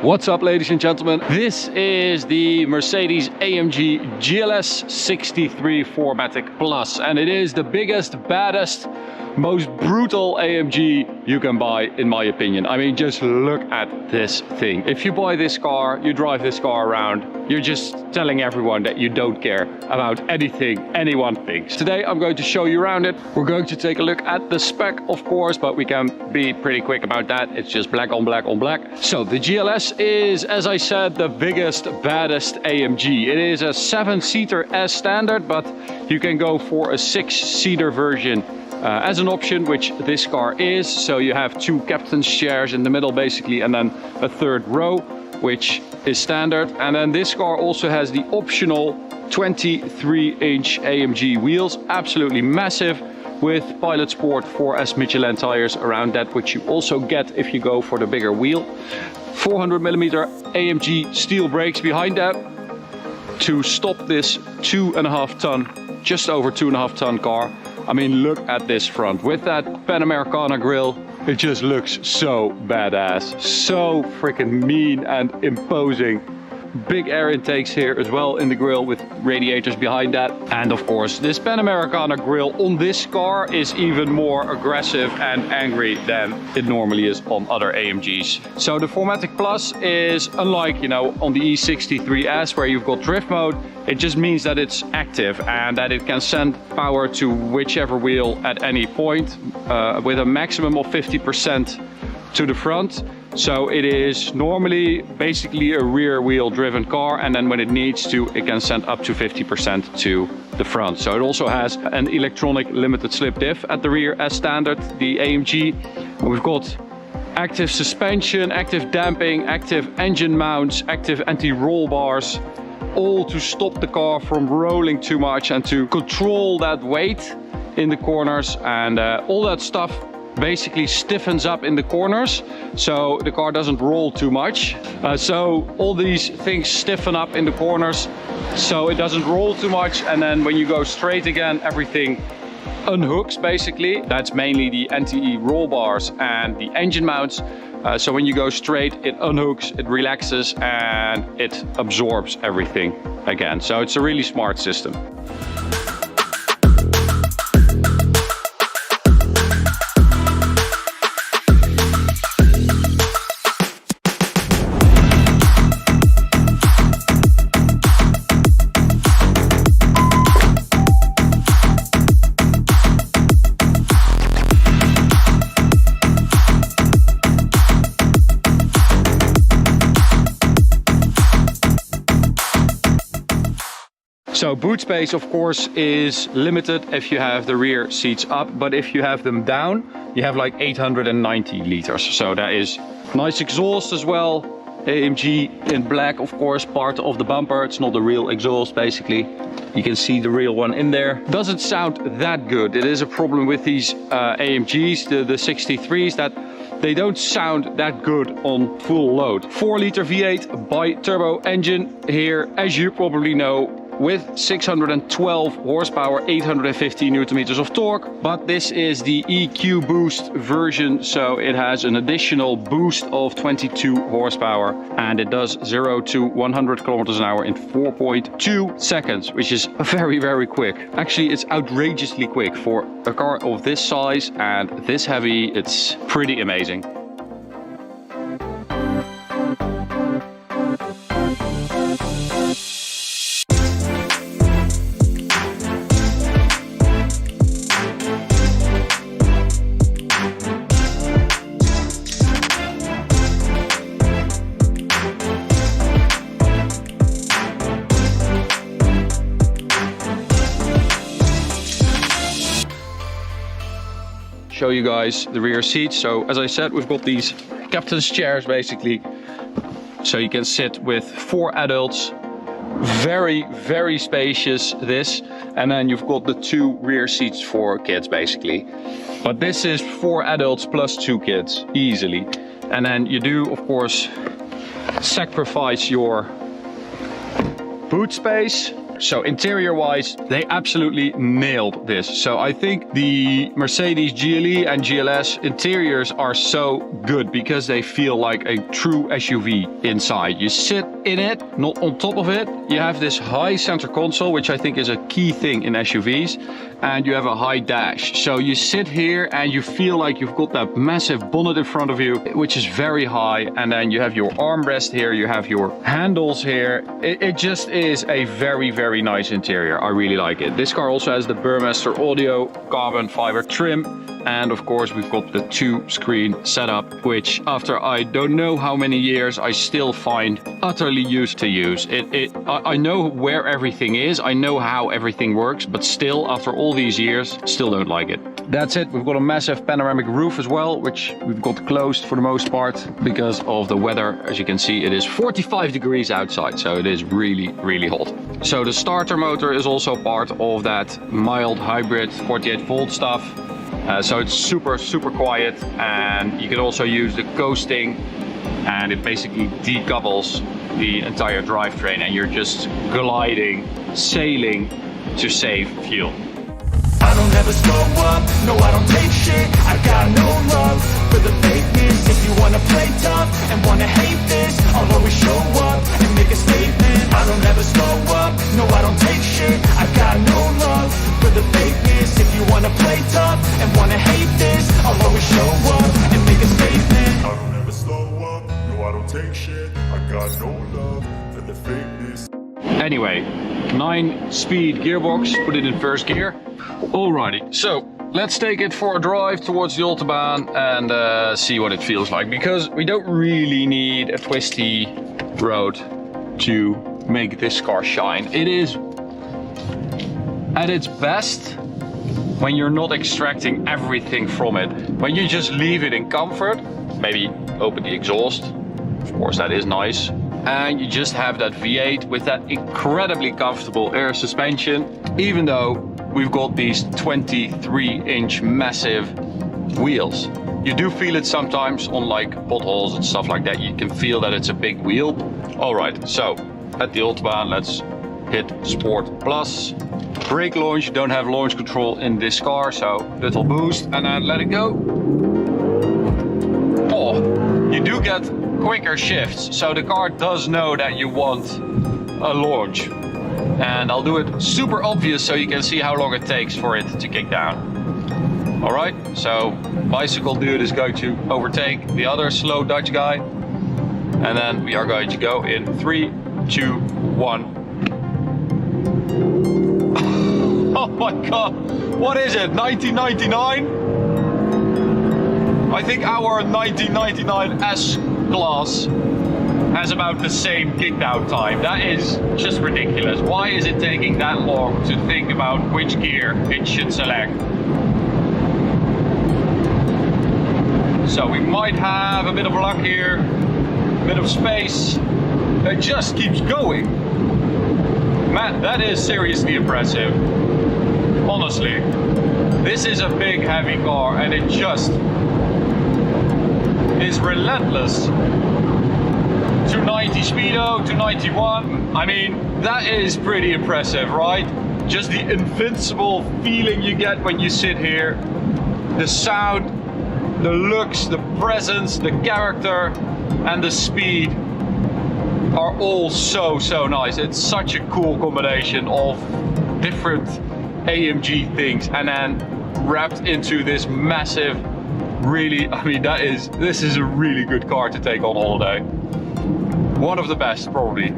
What's up, ladies and gentlemen? This is the Mercedes AMG GLS 63 4MATIC Plus, and it is the biggest, baddest, most brutal AMG you can buy, in my opinion. I mean, just look at this thing. If you buy this car, you drive this car around, you're just telling everyone that you don't care about anything anyone thinks. Today I'm going to show you around it. We're going to take a look at the spec, of course, but we can be pretty quick about that. It's just black on black on black. So the GLS is, as I said, the biggest, baddest AMG. It is a 7-seater as standard, but you can go for a 6-seater version as an option, which this car is. So you have 2 captain's chairs in the middle basically, and then a 3rd row, which is standard. And then this car also has the optional 23-inch AMG wheels, absolutely massive, with Pilot Sport 4S Michelin tires around that, which you also get if you go for the bigger wheel. 400mm AMG steel brakes behind that to stop this 2.5 ton, just over 2.5 ton car. I mean, look at this front with that Panamericana grille. It just looks so badass, so freaking mean and imposing. Big air intakes here as well in the grille with radiators behind that. And of course, this Panamericana grille on this car is even more aggressive and angry than it normally is on other AMGs. So the 4MATIC Plus is unlike, you know, on the E63S where you've got drift mode. It just means that it's active and that it can send power to whichever wheel at any point with a maximum of 50% to the front. So it is normally basically a rear wheel driven car, and then when it needs to, it can send up to 50% to the front. So it also has an electronic limited slip diff at the rear as standard, the AMG. We've got active suspension, active damping, active engine mounts, active anti-roll bars, all to stop the car from rolling too much and to control that weight in the corners, and all that stuff basically stiffens up in the corners so the car doesn't roll too much. So all these things stiffen up in the corners so it doesn't roll too much, and then when you go straight again, everything unhooks basically. That's mainly the anti-roll bars and the engine mounts. So when you go straight, it unhooks, it relaxes, and it absorbs everything again. So it's a really smart system. So boot space, of course, is limited if you have the rear seats up, but if you have them down, you have like 890 liters. So that is nice exhaust as well. AMG in black, of course, part of the bumper. It's not the real exhaust, basically. You can see the real one in there. Doesn't sound that good. It is a problem with these AMGs, the 63s, that they don't sound that good on full load. 4-liter V8 bi-turbo engine here, as you probably know, with 612 horsepower, 850 newton meters of torque. But this is the EQ Boost version, so it has an additional boost of 22 horsepower, and it does 0 to 100 kilometers an hour in 4.2 seconds, which is very, very quick. Actually, it's outrageously quick for a car of this size and this heavy. It's pretty amazing. Show you guys the rear seats. So as I said, we've got these captain's chairs basically, so you can sit with 4 adults. Very, very spacious, this. And then you've got the 2 rear seats for kids basically, but this is 4 adults plus 2 kids easily. And then you do, of course, sacrifice your boot space So interior wise, they absolutely nailed this. So I think the Mercedes GLE and GLS interiors are so good because they feel like a true SUV inside. You sit in it, not on top of it. You have this high center console, which I think is a key thing in SUVs, and you have a high dash. So you sit here and you feel like you've got that massive bonnet in front of you, which is very high, and then you have your armrest here, you have your handles here. It just is a very, very nice interior. I really like it. This car also has the Burmester audio carbon fiber trim, and of course we've got the 2-screen setup, which after I don't know how many years, I still find utterly used to use. I know where everything is, I know how everything works, but still after all these years, still don't like it. That's it. We've got a massive panoramic roof as well, which we've got closed for the most part because of the weather. As you can see, it is 45 degrees outside, so it is really, really hot. So the starter motor is also part of that mild hybrid 48-volt stuff. So it's super, super quiet, and you can also use the coasting, and it basically decouples the entire drivetrain, and you're just gliding, sailing to save fuel. I don't ever slow up, no I don't take shit. I got no love for the fakeness. If you wanna play tough and wanna hate this, I'll always show up and make a statement. I don't ever slow up, no I don't take shit. I got no love for the fakeness. If you wanna play tough and wanna hate this, I'll always show up and make a statement. I don't ever slow up, no I don't take shit. I got no love for the fakeness. Anyway, 9-speed gearbox, put it in first gear. Alrighty, so let's take it for a drive towards the Autobahn and see what it feels like, because we don't really need a twisty road to make this car shine. It is at its best when you're not extracting everything from it. When you just leave it in comfort, maybe open the exhaust, of course that is nice, and you just have that V8 with that incredibly comfortable air suspension, even though we've got these 23-inch massive wheels. You do feel it sometimes on like potholes and stuff like that. You can feel that it's a big wheel. All right, so at the Autobahn, let's hit Sport Plus. Brake launch, you don't have launch control in this car, so little boost and then let it go. Oh, you do get quicker shifts, so the car does know that you want a launch. And I'll do it super obvious so you can see how long it takes for it to kick down. All right, so bicycle dude is going to overtake the other slow Dutch guy. And then we are going to go in 3, 2, 1. Oh my God, what is it, 1999? I think our 1999 S-Class has about the same kickdown time. That is just ridiculous. Why is it taking that long to think about which gear it should select? So we might have a bit of luck here, a bit of space. It just keeps going. Man, that is seriously impressive. Honestly, this is a big heavy car and it just is relentless. 290 speedo, 291. I mean, that is pretty impressive, right? Just the invincible feeling you get when you sit here. The sound, the looks, the presence, the character, and the speed are all so nice. It's such a cool combination of different AMG things and then wrapped into this massive, really, I mean, this is a really good car to take on holiday. One of the best, probably.